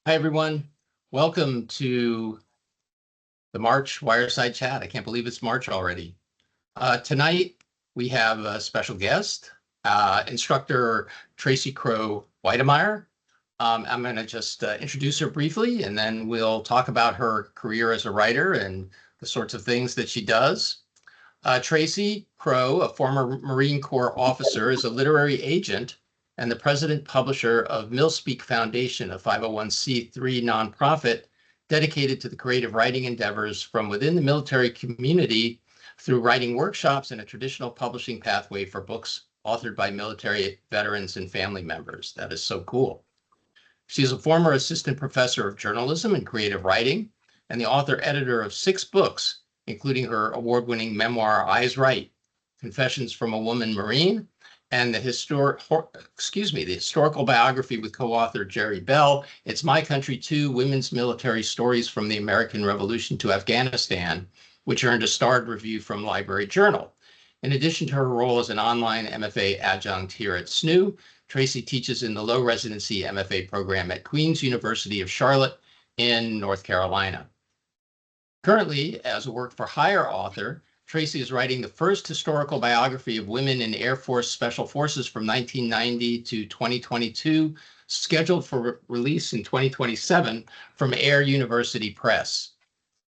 Hi, everyone. Welcome to the March Wireside Chat. I can't believe it's March already. Tonight, we have a special guest, instructor Tracy Crow Weidemaier. I'm going to just introduce her briefly, and then we'll talk about her career as a writer and the sorts of things that she does. Tracy Crow, a former Marine Corps officer, is a literary agent and the president publisher of MilSpeak Foundation, a 501c3 nonprofit dedicated to the creative writing endeavors from within the military community through writing workshops and a traditional publishing pathway for books authored by military veterans and family members. That is so cool. She's a former assistant professor of journalism and creative writing and the author-editor of 6 books, including her award-winning memoir, Eyes Right, Confessions from a Woman Marine, and the historical biography with co-author Jerry Bell, It's My Country Too, Women's Military Stories from the American Revolution to Afghanistan, which earned a starred review from Library Journal. In addition to her role as an online MFA adjunct here at SNU, Tracy teaches in the low residency MFA program at Queen's University of Charlotte in North Carolina. Currently, as a work-for-hire author, Tracy is writing the first historical biography of women in Air Force Special Forces from 1990 to 2022, scheduled for release in 2027 from Air University Press.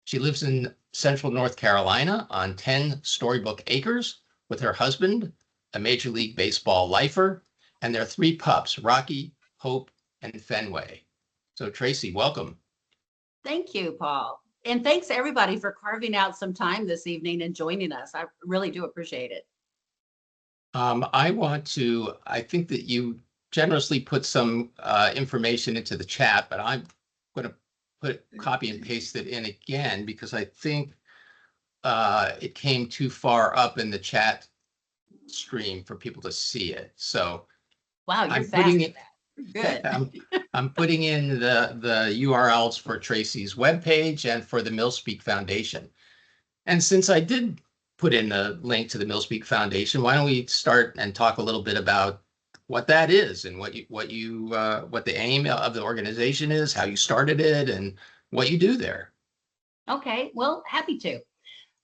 She lives in central North Carolina on 10 storybook acres with her husband, a Major League Baseball lifer, and their 3 pups, Rocky, Hope, and Fenway. So Tracy, welcome. Thank you, Paul. And thanks everybody for carving out some time this evening and joining us. I really do appreciate it. I think that you generously put some information into the chat, but I'm going to copy and paste it in again because I think it came too far up in the chat stream for people to see it. So wow, you're I'm fast putting at that. Good. I'm putting in the URLs for Tracy's webpage and for the MilSpeak Foundation. And since I did put in a link to the MilSpeak Foundation, why don't we start and talk a little bit about what that is and what the aim of the organization is, how you started it, and what you do there. Okay, well, happy to.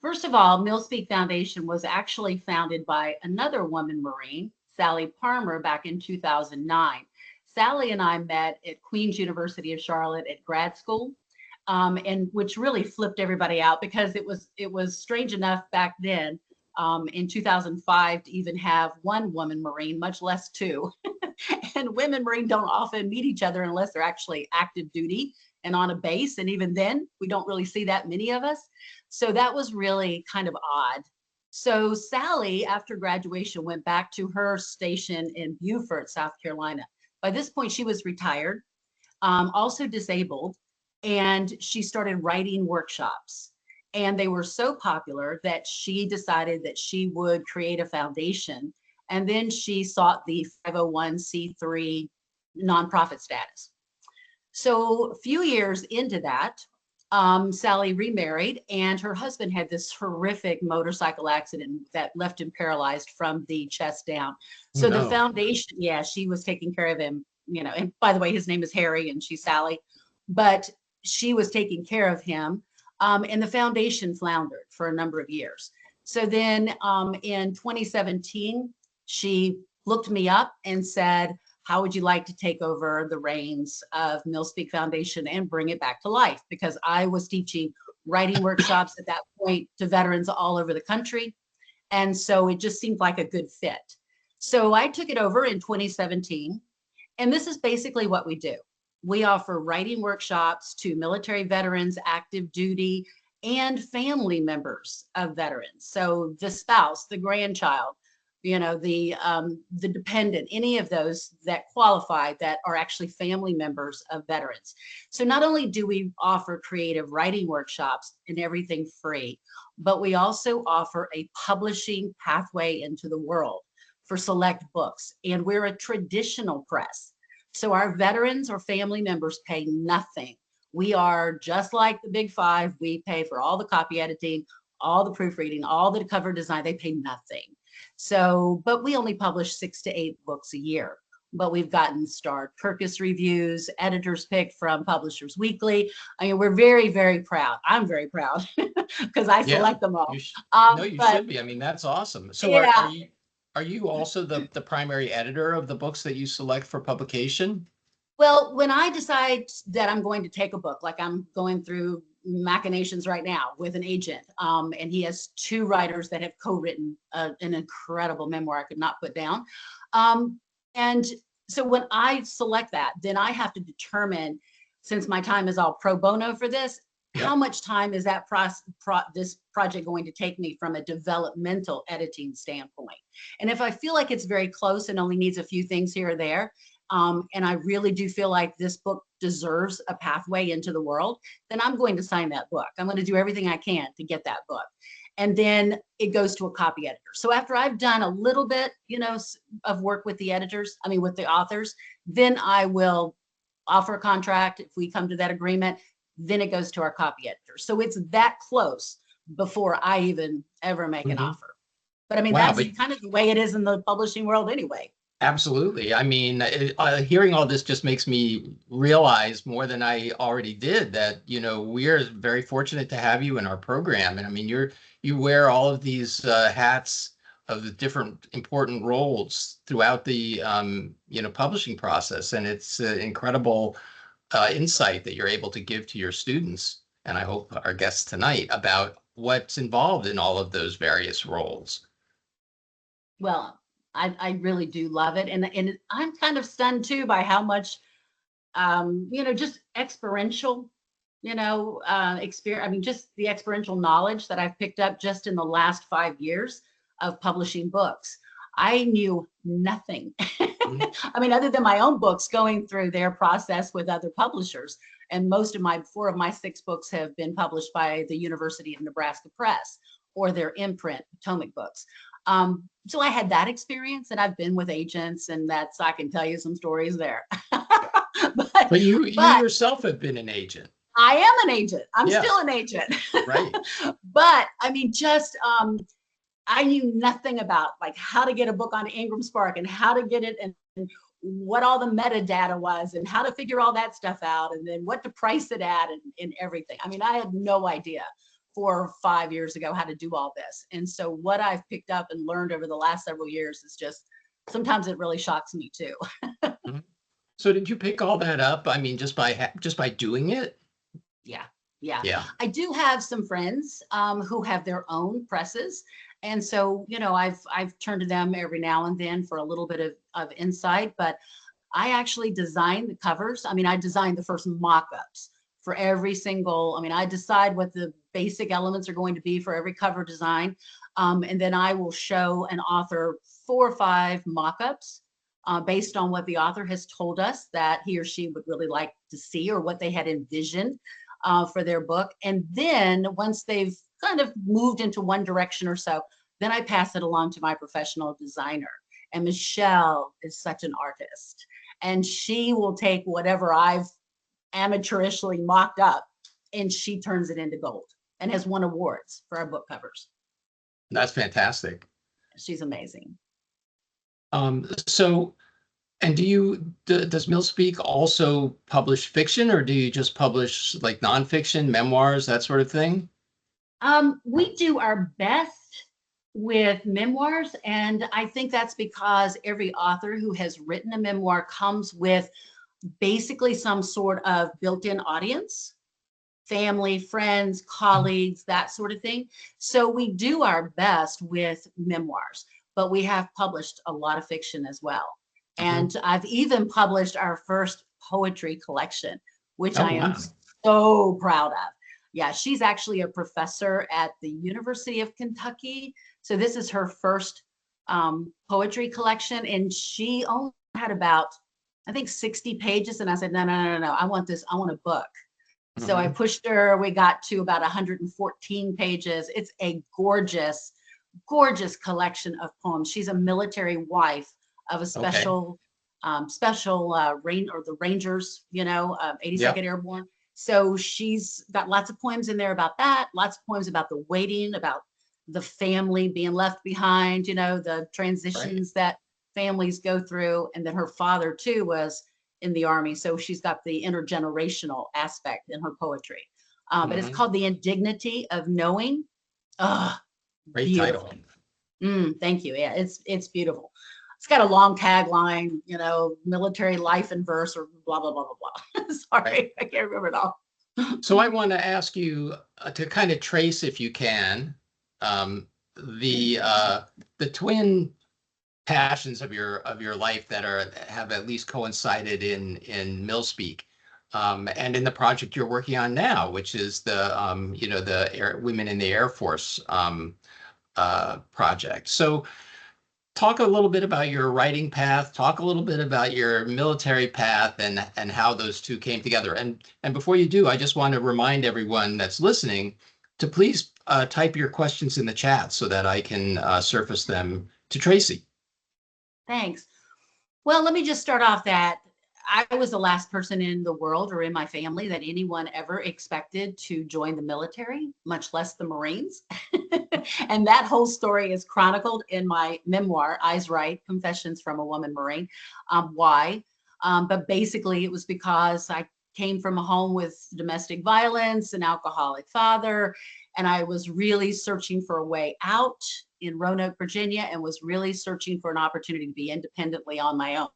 First of all, MilSpeak Foundation was actually founded by another woman Marine, Sally Parmer, back in 2009. Sally and I met at Queen's University of Charlotte at grad school, and which really flipped everybody out because it was strange enough back then in 2005 to even have one woman Marine, much less 2. And women Marine don't often meet each other unless they're actually active duty and on a base. And even then, we don't really see that many of us. So that was really kind of odd. So Sally, after graduation, went back to her station in Beaufort, South Carolina. By this point, she was retired, also disabled, and she started writing workshops. And they were so popular that she decided that she would create a foundation. And then she sought the 501c3 nonprofit status. So a few years into that, Sally remarried, and her husband had this horrific motorcycle accident that left him paralyzed from the chest down. So the foundation, yeah, she was taking care of him, and by the way, his name is Harry and she's Sally, but she was taking care of him. And the foundation floundered for a number of years. So then in 2017, she looked me up and said, how would you like to take over the reins of MilSpeak Foundation and bring it back to life? Because I was teaching writing workshops at that point to veterans all over the country. And so it just seemed like a good fit. So I took it over in 2017. And this is basically what we do. We offer writing workshops to military veterans, active duty, and family members of veterans. So the spouse, the grandchild, the dependent, any of those that qualify that are actually family members of veterans. So not only do we offer creative writing workshops and everything free, but we also offer a publishing pathway into the world for select books. And we're a traditional press. So our veterans or family members pay nothing. We are just like the Big Five. We pay for all the copy editing, all the proofreading, all the cover design. They pay nothing. So, but we only publish 6 to 8 books a year. but we've gotten starred Kirkus reviews, editors picked from Publishers Weekly. I mean, we're very, very proud. I'm very proud because I Yeah, select them all. no, you But should be. I mean, that's awesome. So yeah, are you also the primary editor of the books that you select for publication? well, when I decide that I'm going to take a book, like I'm going through machinations right now with an agent, and he has two writers that have co-written an incredible memoir I could not put down. And so when I select that, then I have to determine, since my time is all pro bono for this, how Yep. much time is that this project going to take me from a developmental editing standpoint? And if I feel like it's very close and only needs a few things here or there, and I really do feel like this book deserves a pathway into the world, then I'm going to sign that book. I'm going to do everything I can to get that book. And then it goes to a copy editor. So after I've done a little bit, of work with the editors, with the authors, then I will offer a contract. If we come to that agreement, then it goes to our copy editor. So it's that close before I even ever make an offer. But I mean, Wow, that's but kind of the way it is in the publishing world anyway. absolutely. I mean, hearing all this just makes me realize more than I already did that, we're very fortunate to have you in our program. And I mean, you wear all of these hats of the different important roles throughout the, publishing process. And it's incredible insight that you're able to give to your students. And I hope our guests tonight about what's involved in all of those various roles. Well, I really do love it. And I'm kind of stunned too by how much, just experiential, experience. I mean, just the experiential knowledge that I've picked up just in the last 5 years of publishing books. I knew nothing. I mean, other than my own books going through their process with other publishers. And most of four of my 6 books have been published by the University of Nebraska Press or their imprint, Potomac Books. So I had that experience, and I've been with agents, and I can tell you some stories there. But you yourself have been an agent. I am an agent. I'm Yeah. still an agent. Right. But I mean, just I knew nothing about like how to get a book on Ingram Spark and how to get it and what all the metadata was and how to figure all that stuff out and then what to price it at and everything. I mean, I had no idea 4 or 5 years ago how to do all this. And so what I've picked up and learned over the last several years is just, sometimes it really shocks me too. So did you pick all that up? I mean, just by doing it? Yeah. I do have some friends who have their own presses. And so, I've turned to them every now and then for a little bit of insight, but I actually designed the covers. I mean, I designed the first mock-ups for every single, I decide what the basic elements are going to be for every cover design. And then I will show an author 4 or 5 mock-ups based on what the author has told us that he or she would really like to see or what they had envisioned for their book. And then once they've kind of moved into one direction or so, then I pass it along to my professional designer. And Michelle is such an artist. And she will take whatever I've amateurishly mocked up and she turns it into gold and has won awards for our book covers. That's fantastic. She's amazing. So, and does MilSpeak also publish fiction, or do you just publish like nonfiction, memoirs, that sort of thing? We do our best with memoirs, and I think that's because every author who has written a memoir comes with basically some sort of built-in audience, family, friends, colleagues, that sort of thing. So we do our best with memoirs, but we have published a lot of fiction as well. And I've even published our first poetry collection, which I am so proud of. Yeah, she's actually a professor at the University of Kentucky. So this is her first poetry collection. And she only had about, I think, 60 pages. And I said, no, I want this. I want a book. So I pushed her. We got to about 114 pages. It's a gorgeous, gorgeous collection of poems. She's a military wife of a special the Rangers, 82nd Airborne. So she's got lots of poems in there about that, lots of poems about the waiting, about the family being left behind, the transitions that families go through. And then her father too was in the Army. So she's got the intergenerational aspect in her poetry. But it's Mhm. called The Indignity of Knowing. Ah, Great title. beautiful. Thank you. Yeah, it's beautiful. It's got a long tagline, military life and verse or blah, blah, blah, blah, blah. Sorry, I can't remember it all. So I want to ask you to kind of trace, if you can, um, the twin passions of your life that have at least coincided in MilSpeak, and in the project you're working on now, which is the Women in the Air Force project. So talk a little bit about your writing path, talk a little bit about your military path, and how those two came together. And before you do, I just want to remind everyone that's listening to please type your questions in the chat so that I can surface them to Tracy. Thanks. Well, let me just start off that I was the last person in the world or in my family that anyone ever expected to join the military, much less the Marines. And that whole story is chronicled in my memoir, Eyes Right, Confessions from a Woman Marine. Why? But basically, it was because I came from a home with domestic violence, an alcoholic father, and I was really searching for a way out in Roanoke, Virginia, and was really searching for an opportunity to be independently on my own.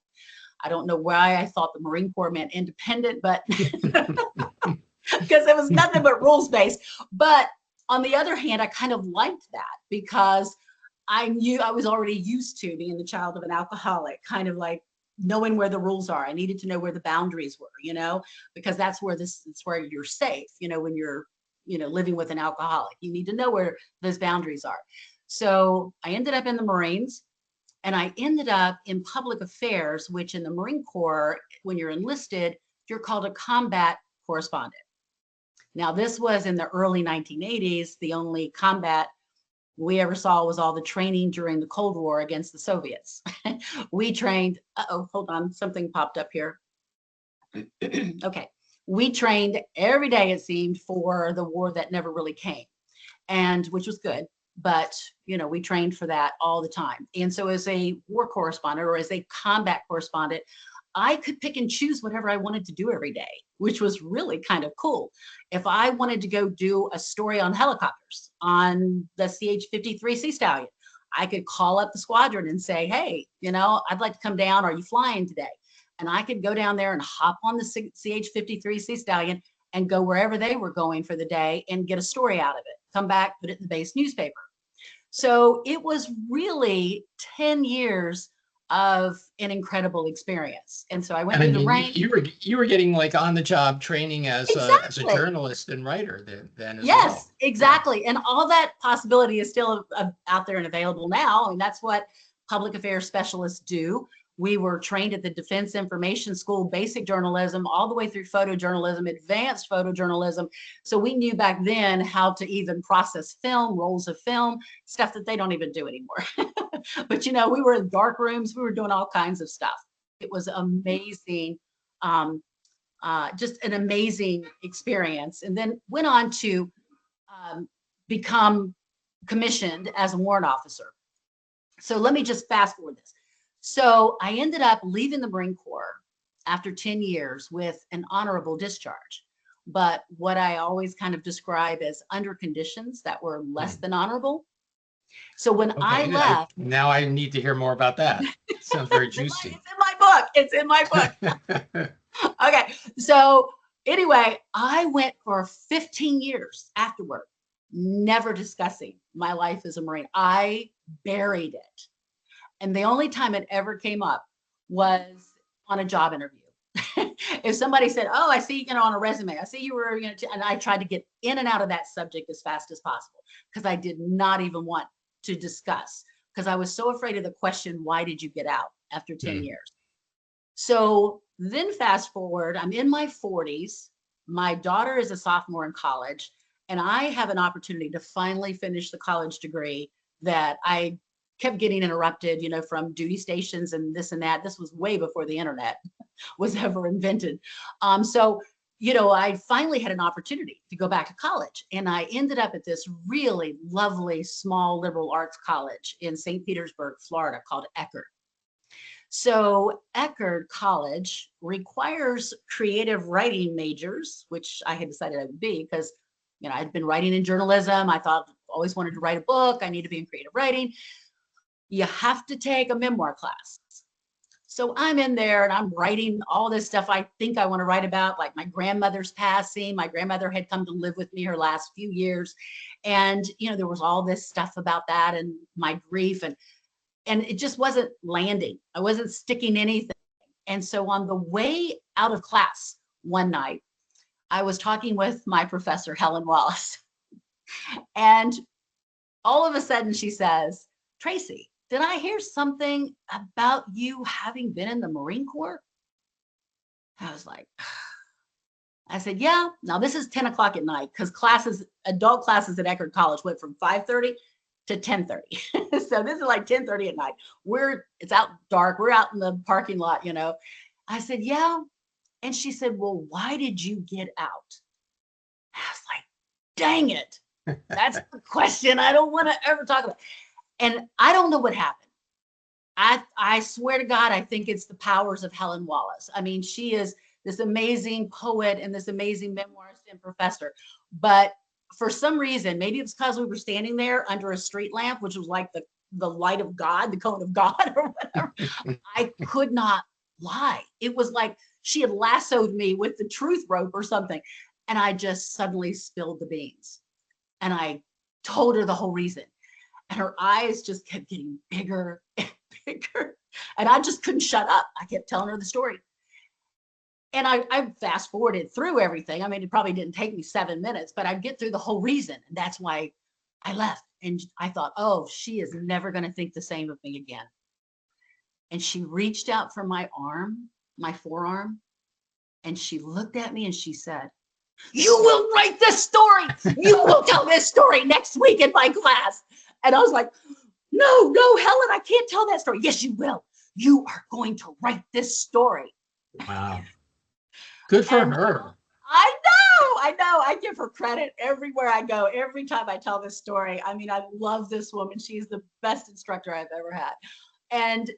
I don't know why I thought the Marine Corps meant independent, but because it was nothing but rules based. But on the other hand, I kind of liked that because I knew I was already used to being the child of an alcoholic, kind of like knowing where the rules are. I needed to know where the boundaries were, because that's where you're safe, when you're, living with an alcoholic. You need to know where those boundaries are. So I ended up in the Marines. And I ended up in public affairs, which in the Marine Corps, when you're enlisted, you're called a combat correspondent. Now, this was in the early 1980s. The only combat we ever saw was all the training during the Cold War against the Soviets. We trained, hold on, something popped up here. Okay. We trained every day, it seemed, for the war that never really came, and which was good. But, we trained for that all the time. And so as a war correspondent or as a combat correspondent, I could pick and choose whatever I wanted to do every day, which was really kind of cool. If I wanted to go do a story on helicopters on the CH-53 Sea Stallion, I could call up the squadron and say, hey, I'd like to come down. Are you flying today? And I could go down there and hop on the CH-53 Sea Stallion and go wherever they were going for the day and get a story out of it. Come back, put it in the base newspaper. So it was really 10 years of an incredible experience. And so I went through the ranks. You were getting like on the job training as a journalist and writer then as well. Yes, exactly. Yeah. And all that possibility is still out there and available now. And that's what public affairs specialists do. We were trained at the Defense Information School, basic journalism, all the way through photojournalism, advanced photojournalism. So we knew back then how to even process film, rolls of film, stuff that they don't even do anymore. But, we were in dark rooms. We were doing all kinds of stuff. It was amazing, just an amazing experience. And then went on to become commissioned as a warrant officer. So let me just fast forward this. So I ended up leaving the Marine Corps after 10 years with an honorable discharge, but what I always kind of describe as under conditions that were less than honorable. So when I left. Now I need to hear more about that. It sounds very juicy. It's in my book. Okay. So anyway, I went for 15 years afterward, never discussing my life as a Marine. I buried it. And the only time it ever came up was on a job interview. If somebody said, oh, I see, on a resume, I see you were, and I tried to get in and out of that subject as fast as possible because I did not even want to discuss because I was so afraid of the question, why did you get out after 10 years? So then fast forward, I'm in my 40s. My daughter is a sophomore in college, and I have an opportunity to finally finish the college degree that I kept getting interrupted, from duty stations and this and that. This was way before the internet was ever invented. So, I finally had an opportunity to go back to college, and I ended up at this really lovely, small liberal arts college in St. Petersburg, Florida, called Eckerd. So Eckerd College requires creative writing majors, which I had decided I would be because, I'd been writing in journalism. I thought always wanted to write a book. I need to be in creative writing. You have to take a memoir class. So I'm in there and I'm writing all this stuff I think I want to write about, like my grandmother's passing. My grandmother had come to live with me her last few years. And, there was all this stuff about that and my grief and it just wasn't landing. I wasn't sticking anything. And so on the way out of class one night, I was talking with my professor, Helen Wallace, and all of a sudden she says, Tracy, did I hear something about you having been in the Marine Corps? I was like, I said, yeah. Now this is 10 o'clock at night because adult classes at Eckerd College went from 5:30 to 10:30. So this is like 10:30 at night. It's out dark. We're out in the parking lot, I said, yeah. And she said, well, why did you get out? I was like, dang it. That's the question I don't want to ever talk about. And I don't know what happened. I swear to God, I think it's the powers of Helen Wallace. I mean, she is this amazing poet and this amazing memoirist and professor. But for some reason, maybe it's because we were standing there under a street lamp, which was like the light of God, the cone of God or whatever. I could not lie. It was like she had lassoed me with the truth rope or something. And I just suddenly spilled the beans. And I told her the whole reason. And her eyes just kept getting bigger and bigger. And I just couldn't shut up. I kept telling her the story. And I fast forwarded through everything. I mean, it probably didn't take me 7 minutes, but I'd get through the whole reason. And that's why I left. And I thought, oh, she is never going to think the same of me again. And she reached out for my arm, my forearm, and she looked at me and she said, you will write this story. You will tell this story next week in my class. And I was like, no, Helen, I can't tell that story. Yes, you will. You are going to write this story. Wow. Good for her. I know. I give her credit everywhere I go. Every time I tell this story. I mean, I love this woman. She's the best instructor I've ever had. And,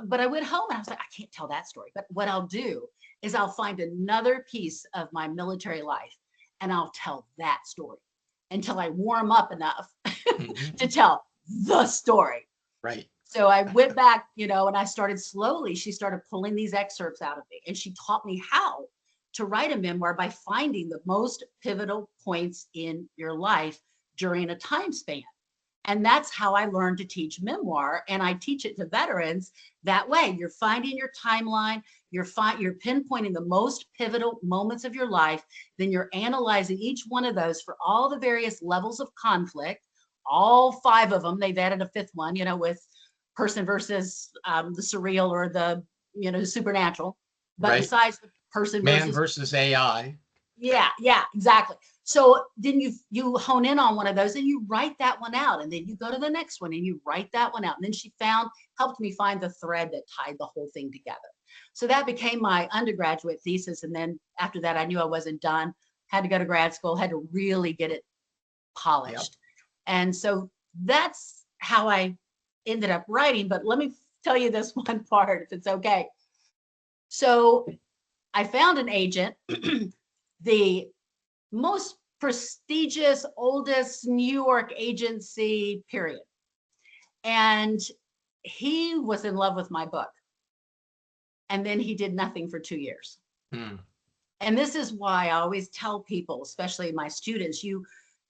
but I went home and I was like, I can't tell that story. But what I'll do is I'll find another piece of my military life and I'll tell that story until I warm up enough to tell the story. Right. So I went back, and I started slowly. She started pulling these excerpts out of me and she taught me how to write a memoir by finding the most pivotal points in your life during a time span. And that's how I learned to teach memoir. And I teach it to veterans that way. You're finding your timeline, you're pinpointing the most pivotal moments of your life. Then you're analyzing each one of those for all the various levels of conflict, all 5 of them. They've added a 5th one, with person versus the surreal or the, supernatural. But right. Besides the person man versus AI. Yeah, exactly. So then you hone in on one of those and you write that one out, and then you go to the next one and you write that one out. And then she helped me find the thread that tied the whole thing together. So that became my undergraduate thesis. And then after that, I knew I wasn't done, had to go to grad school, had to really get it polished. Yep. And so that's how I ended up writing. But let me tell you this one part, if it's okay. So I found an agent, the most prestigious, oldest New York agency, period. And he was in love with my book. And then he did nothing for 2 years. And this is why I always tell people, especially my students, you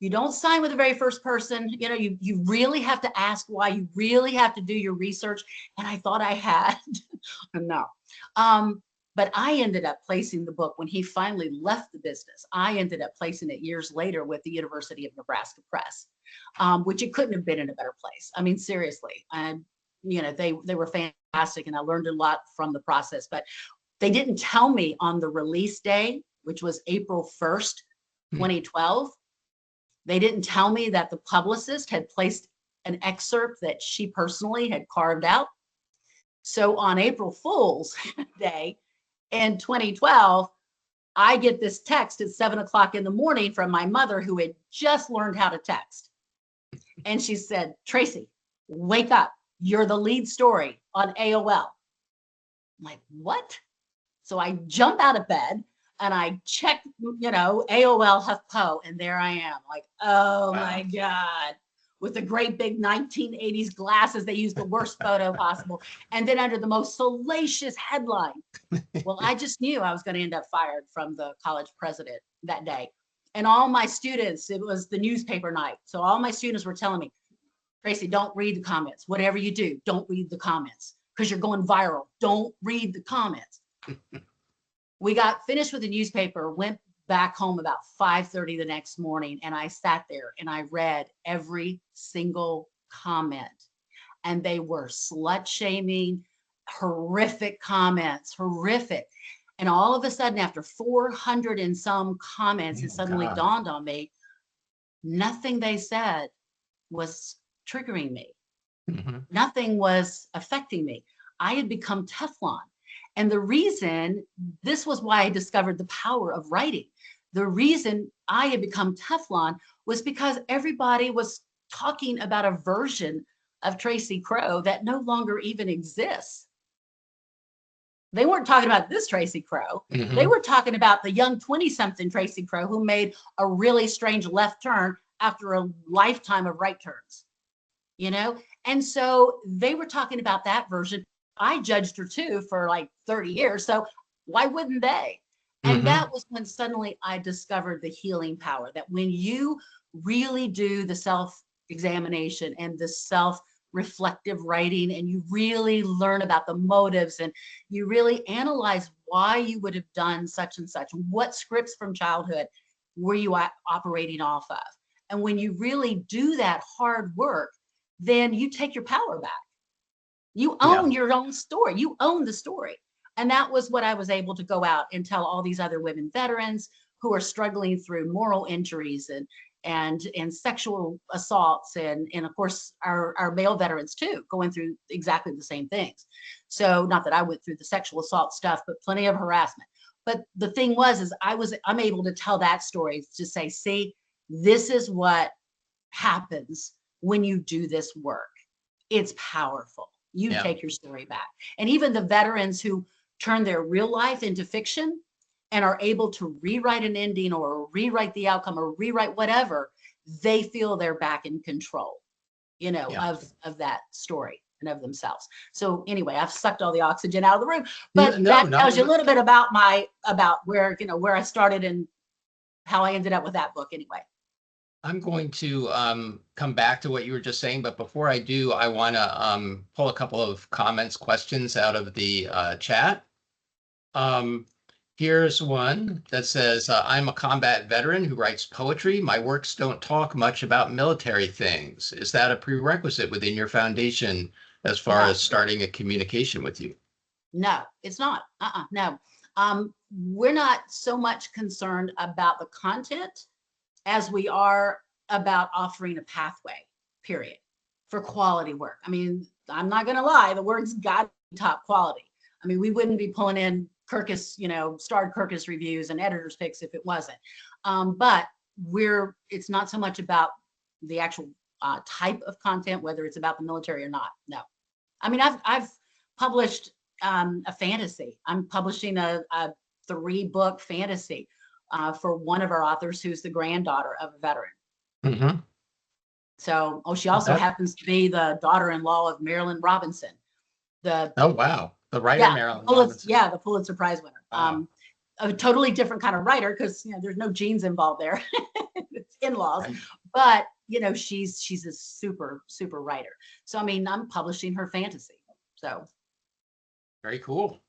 don't sign with the very first person. You really have to ask why. You really have to do your research. And I thought I had. No. But I ended up placing the book when he finally left the business. I ended up placing it years later with the University of Nebraska Press, which it couldn't have been in a better place. I mean, seriously, they were fantastic and I learned a lot from the process, but they didn't tell me on the release day, which was April 1st, 2012. They didn't tell me that the publicist had placed an excerpt that she personally had carved out. So on April Fool's Day, in 2012, I get this text at 7 o'clock in the morning from my mother who had just learned how to text. And she said, Tracy, wake up. you're the lead story on AOL. I'm like, what? So I jump out of bed and I check, AOL HuffPo, and there I am, like, oh Wow. my God, with the great big 1980s glasses. They used the worst photo possible. And then under the most salacious headline. Well, I just knew I was going to end up fired from the college president that day. And all my students, it was the newspaper night. So all my students were telling me, Tracy, don't read the comments. Whatever you do, don't read the comments because you're going viral. Don't read the comments. We got finished with the newspaper, went back home about 5:30 the next morning, and I sat there and I read every single comment. And they were slut shaming, horrific comments, horrific. And all of a sudden, after 400 and some comments, it suddenly dawned on me, nothing they said was triggering me. Nothing was affecting me. I had become Teflon. And the reason, this was why I discovered the power of writing. The reason I had become Teflon was because everybody was talking about a version of Tracy Crow that no longer even exists. They weren't talking about this Tracy Crow. They were talking about the young 20-something Tracy Crow who made a really strange left turn after a lifetime of right turns, And so they were talking about that version. I judged her too for like 30 years. So why wouldn't they? And that was when suddenly I discovered the healing power, that when you really do the self-examination and the self-reflective writing, and you really learn about the motives, and you really analyze why you would have done such and such, what scripts from childhood were you operating off of. And when you really do that hard work, then you take your power back. You own your own story. You own the story. And that was what I was able to go out and tell all these other women veterans who are struggling through moral injuries and sexual assaults, and of course our male veterans too, going through exactly the same things. So not that I went through the sexual assault stuff, but plenty of harassment. But the thing is I'm able to tell that story to say, see, this is what happens when you do this work. It's powerful. You take your story back. And even the veterans who turn their real life into fiction and are able to rewrite an ending or rewrite the outcome or rewrite whatever, they feel they're back in control, of that story and of themselves. So anyway, I've sucked all the oxygen out of the room, but that tells you a little bit about where, where I started and how I ended up with that book anyway. I'm going to come back to what you were just saying, but before I do, I want to pull a couple of questions out of the chat. Here's one that says, I'm a combat veteran who writes poetry. My works don't talk much about military things. Is that a prerequisite within your foundation as far as starting a communication with you? No, it's not. No. We're not so much concerned about the content as we are about offering a pathway, period, for quality work. I mean, I'm not going to lie, the work's got to be top quality. I mean, we wouldn't be pulling in Kirkus, starred Kirkus reviews and editor's picks if it wasn't. But it's not so much about the actual type of content, whether it's about the military or not. No. I mean, I've published a fantasy. I'm publishing a 3-book fantasy for one of our authors who's the granddaughter of a veteran. So, she also happens to be the daughter-in-law of Marilyn Robinson. Oh, wow. The writer, Marilyn Robinson. Yeah, the Pulitzer Prize winner. Wow. A totally different kind of writer because, there's no genes involved there. It's in-laws. Right. But, she's a super, super writer. So, I mean, I'm publishing her fantasy. So. Very cool.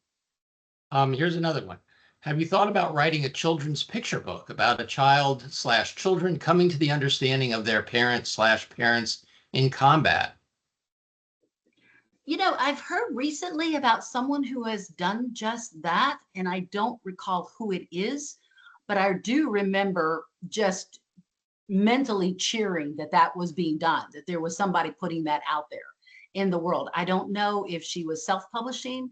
Here's another one. Have you thought about writing a children's picture book about a child/children coming to the understanding of their parents/parents in combat? I've heard recently about someone who has done just that, and I don't recall who it is, but I do remember just mentally cheering that was being done, that there was somebody putting that out there in the world. I don't know if she was self-publishing.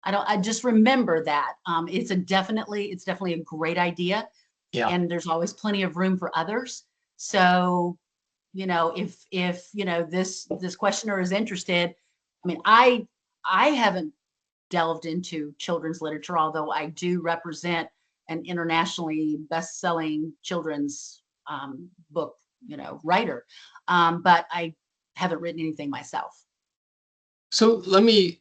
I just remember that. It's definitely a great idea. Yeah. And there's always plenty of room for others. So, if this questioner is interested, I mean, I haven't delved into children's literature, although I do represent an internationally best-selling children's book, writer. But I haven't written anything myself. So let me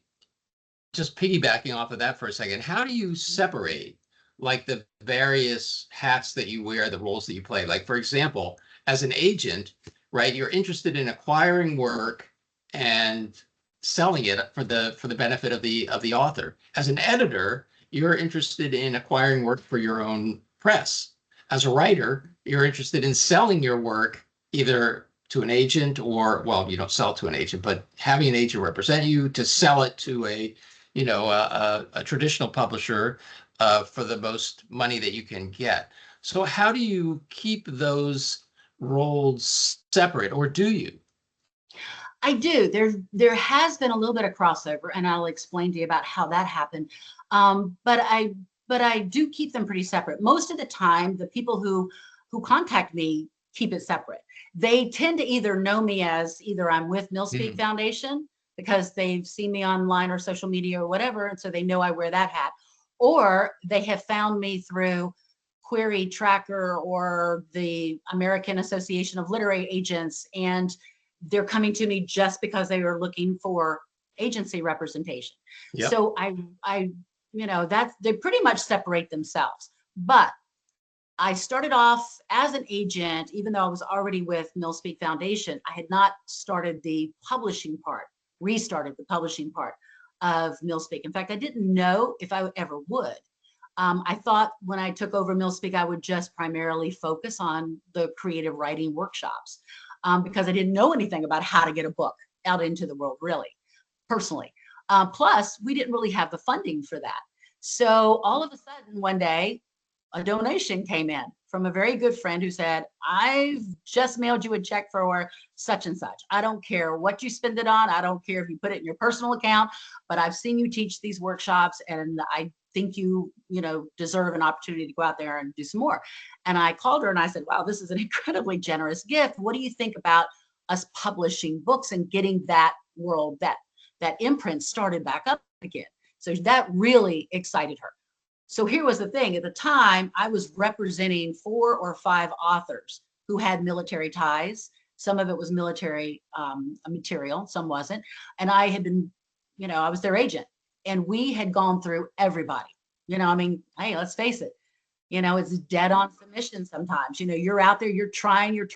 just piggybacking off of that for a second. How do you separate like the various hats that you wear, the roles that you play? Like, for example, as an agent, right, you're interested in acquiring work and selling it for the benefit of the author. As an editor, you're interested in acquiring work for your own press. As a writer, you're interested in selling your work either to an agent or, well, you don't sell to an agent, but having an agent represent you to sell it to a traditional publisher for the most money that you can get. So how do you keep those roles separate, or do you? I do. There has been a little bit of crossover, and I'll explain to you about how that happened. But I do keep them pretty separate. Most of the time, the people who contact me keep it separate. They tend to either know me as either I'm with MilSpeak Foundation because they've seen me online or social media or whatever, and so they know I wear that hat, or they have found me through Query Tracker or the American Association of Literary Agents, and they're coming to me just because they are looking for agency representation. Yep. So I that's, they pretty much separate themselves. But I started off as an agent, even though I was already with MilSpeak Foundation. I had not started the publishing part, restarted the publishing part of MilSpeak. In fact, I didn't know if I ever would. I thought when I took over MilSpeak, I would just primarily focus on the creative writing workshops because I didn't know anything about how to get a book out into the world, really, personally. Plus, we didn't really have the funding for that. So all of a sudden, one day, a donation came in from a very good friend who said, I've just mailed you a check for such and such. I don't care what you spend it on. I don't care if you put it in your personal account, but I've seen you teach these workshops and I think you deserve an opportunity to go out there and do some more. And I called her and I said, wow, this is an incredibly generous gift. What do you think about us publishing books and getting that world, that imprint started back up again? So that really excited her. So here was the thing. At the time, I was representing 4 or 5 authors who had military ties. Some of it was military material, some wasn't. And I had been, I was their agent. And we had gone through everybody. I mean, hey, let's face it. It's dead on submission sometimes. You're out there, you're trying your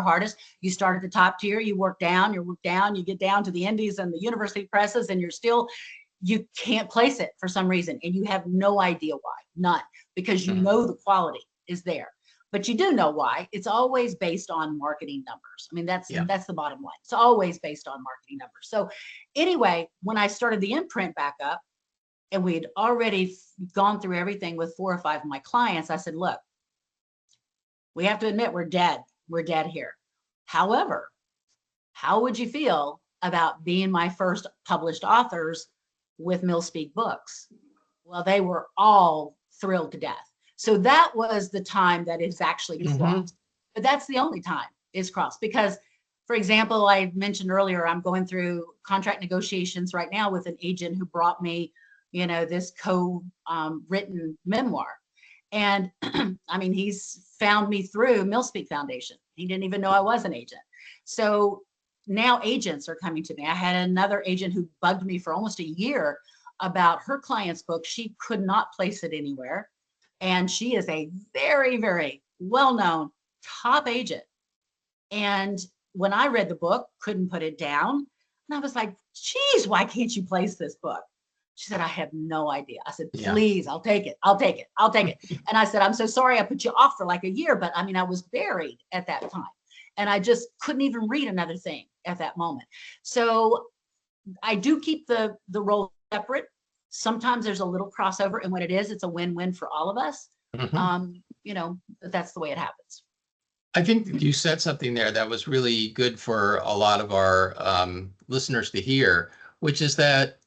hardest. You start at the top tier, you work down, you get down to the indies and the university presses, and you can't place it for some reason, and you have no idea why, none, because you know the quality is there, but you do know why. It's always based on marketing numbers. I mean, that's the bottom line. It's always based on marketing numbers. So anyway, when I started the imprint back up, and we'd already gone through everything with 4 or 5 of my clients, I said, look, we have to admit we're dead. We're dead here. However, how would you feel about being my first published authors with MilSpeak Books? Well, they were all thrilled to death. So that was the time that is actually crossed. But that's the only time it's crossed because, for example, I mentioned earlier, I'm going through contract negotiations right now with an agent who brought me, this co-written memoir. And I mean, he's found me through MilSpeak Foundation. He didn't even know I was an agent. So now agents are coming to me. I had another agent who bugged me for almost a year about her client's book. She could not place it anywhere. And she is a very, very well-known top agent. And when I read the book, couldn't put it down. And I was like, geez, why can't you place this book? She said, I have no idea. I said, please, I'll take it. I'll take it. I'll take it. And I said, I'm so sorry I put you off for like a year, but I mean, I was buried at that time. And I just couldn't even read another thing at that moment. So I do keep the role separate. Sometimes there's a little crossover, and when it is, it's a win-win for all of us. That's the way it happens. I think you said something there that was really good for a lot of our listeners to hear, which is that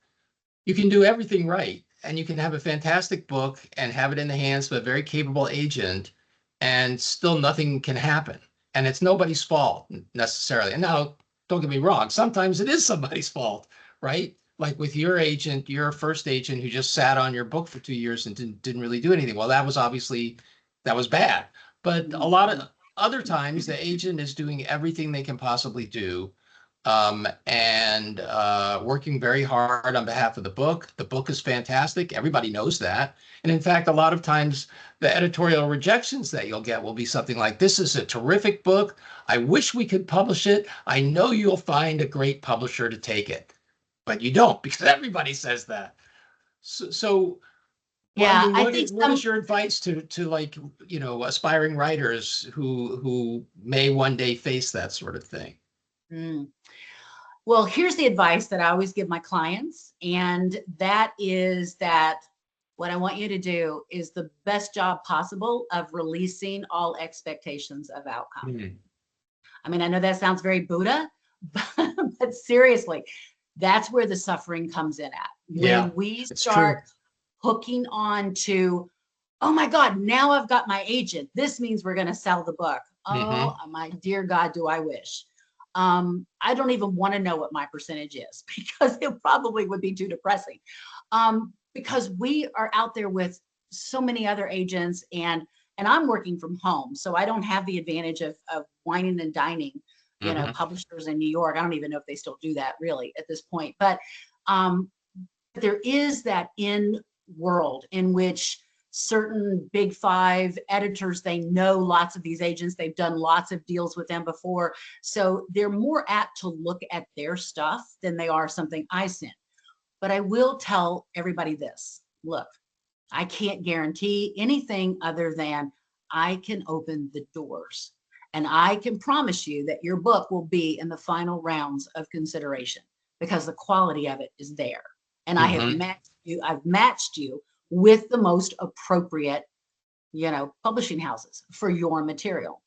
you can do everything right, and you can have a fantastic book and have it in the hands of a very capable agent, and still nothing can happen. And it's nobody's fault necessarily. And now, don't get me wrong, sometimes it is somebody's fault, right? Like with your agent, your first agent who just sat on your book for 2 years and didn't really do anything. Well, that was obviously, that was bad. But a lot of other times the agent is doing everything they can possibly do, and working very hard on behalf of the book. The book is fantastic. Everybody knows that. And in fact, a lot of times the editorial rejections that you'll get will be something like, this is a terrific book. I wish we could publish it. I know you'll find a great publisher to take it. But you don't, because everybody says that. So well, I Yeah, mean, I think what is your advice to like, aspiring writers who may one day face that sort of thing? mm, well, here's the advice that I always give my clients, and that is that what I want you to do is the best job possible of releasing all expectations of outcome. Mhm. I mean, I know that sounds very Buddha, but seriously, that's where the suffering comes in at. Yeah, When we it's true. start hooking on to, oh my God, now I've got my agent. This means we're going to sell the book. Oh, Hmm. my dear God, do I wish. I don't even want to know what my percentage is because it probably would be too depressing. Because we are out there with so many other agents, and I'm working from home, so I don't have the advantage of whining and dining, Hmm. publishers in New York. I don't even know if they still do that really at this point, but um, there is that in world in which certain big five editors, they know lots of these agents, they've done lots of deals with them before, so they're more apt to look at their stuff than they are something I send. But I will tell everybody this: look, I can't guarantee anything other than I can open the doors, and I can promise you that your book will be in the final rounds of consideration because the quality of it is there. And I have Hmm. I've matched you with the most appropriate, publishing houses for your material.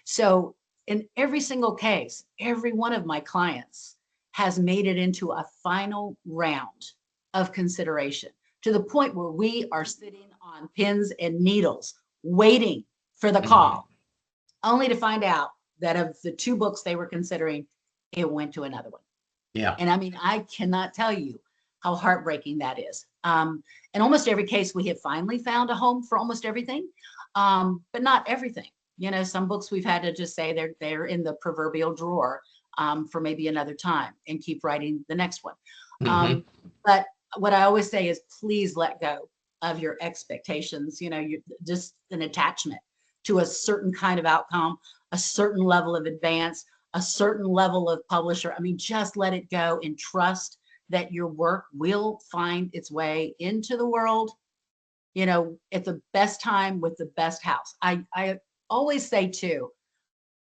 So in every single case, every one of my clients has made it into a final round of consideration, to the point where we are sitting on pins and needles waiting for the Hmm. call, only to find out that of the two books they were considering, it went to another one. Yeah. And I mean, I cannot tell you how heartbreaking that is. In almost every case, we have finally found a home for almost everything, but not everything. Some books we've had to just say they're in the proverbial drawer, for maybe another time, and keep writing the next one. Hmm. But what I always say is, please let go of your expectations. You just an attachment to a certain kind of outcome, a certain level of advance, a certain level of publisher. I mean, just let it go and trust that your work will find its way into the world, at the best time with the best house. I always say too,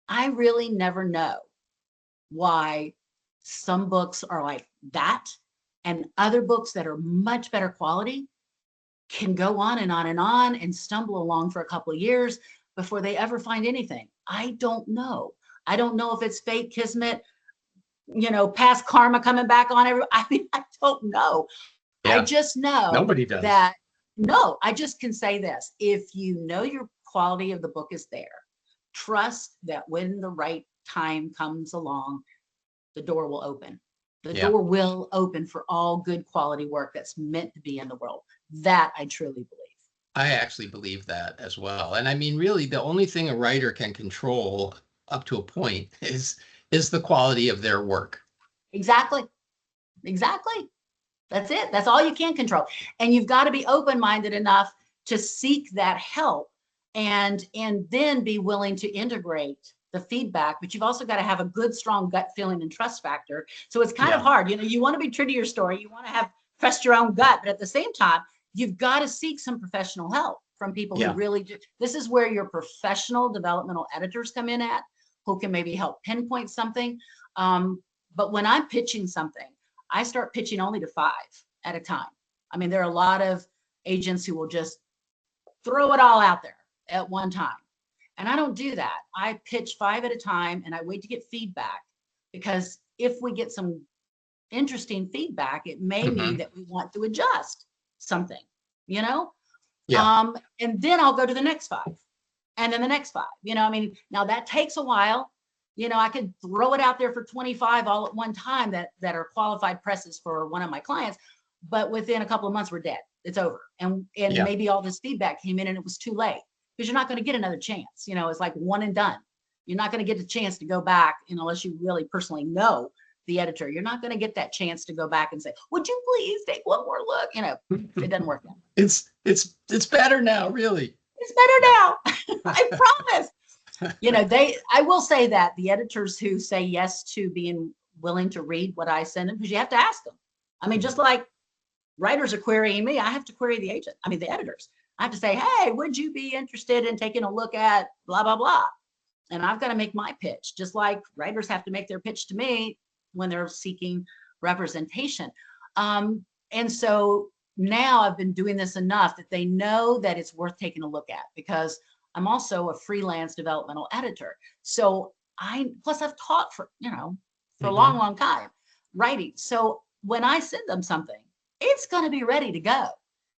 I really never know why some books are like that and other books that are much better quality can go on and on and on and stumble along for a couple of years before they ever find anything. I don't know. I don't know if it's fate, kismet, past karma coming back on every. I mean, I don't know. I Yeah. just know Nobody does. that, no, I just can say this: if you know your quality of the book is there, trust that when the right time comes along, the door will open. The Yeah. door will open for all good quality work that's meant to be in the world. That I truly believe. I actually believe that as well. And I mean, really, the only thing a writer can control up to a point is the quality of their work. Exactly. Exactly. That's it. That's all you can control. And you've got to be open-minded enough to seek that help, and then be willing to integrate the feedback. But you've also got to have a good, strong gut feeling and trust factor. So it's kind of Yeah. hard. You want to be true to your story. You want to have trust your own gut, but at the same time, you've got to seek some professional help from people who Yeah. really do. This is where your professional developmental editors come in at, who can maybe help pinpoint something. But when I'm pitching something, I start pitching only to 5 at a time. I mean, there are a lot of agents who will just throw it all out there at one time. And I don't do that. I pitch 5 at a time and I wait to get feedback, because if we get some interesting feedback, it may mean Hmm. that we want to adjust something, you know? Yeah. And then I'll go to the next 5 and then the next 5. I mean, now that takes a while. I could throw it out there for 25 all at one time that are qualified presses for one of my clients, but within a couple of months we're dead. It's over. And Yeah. maybe all this feedback came in and it was too late, because you're not going to get another chance. It's like one and done. You're not going to get a chance to go back, unless you really personally know the editor. You're not going to get that chance to go back and say, would you please take one more look? It doesn't work that. It's better now, really. It's better now. I promise. I will say that the editors who say yes to being willing to read what I send them, because you have to ask them. I mean, just like writers are querying me, I have to query the editors. I have to say, hey, would you be interested in taking a look at blah, blah, blah? And I've got to make my pitch, just like writers have to make their pitch to me when they're seeking representation. And so now I've been doing this enough that they know that it's worth taking a look at, because I'm also a freelance developmental editor. So plus I've taught for a long, long time writing. So when I send them something, it's going to be ready to go.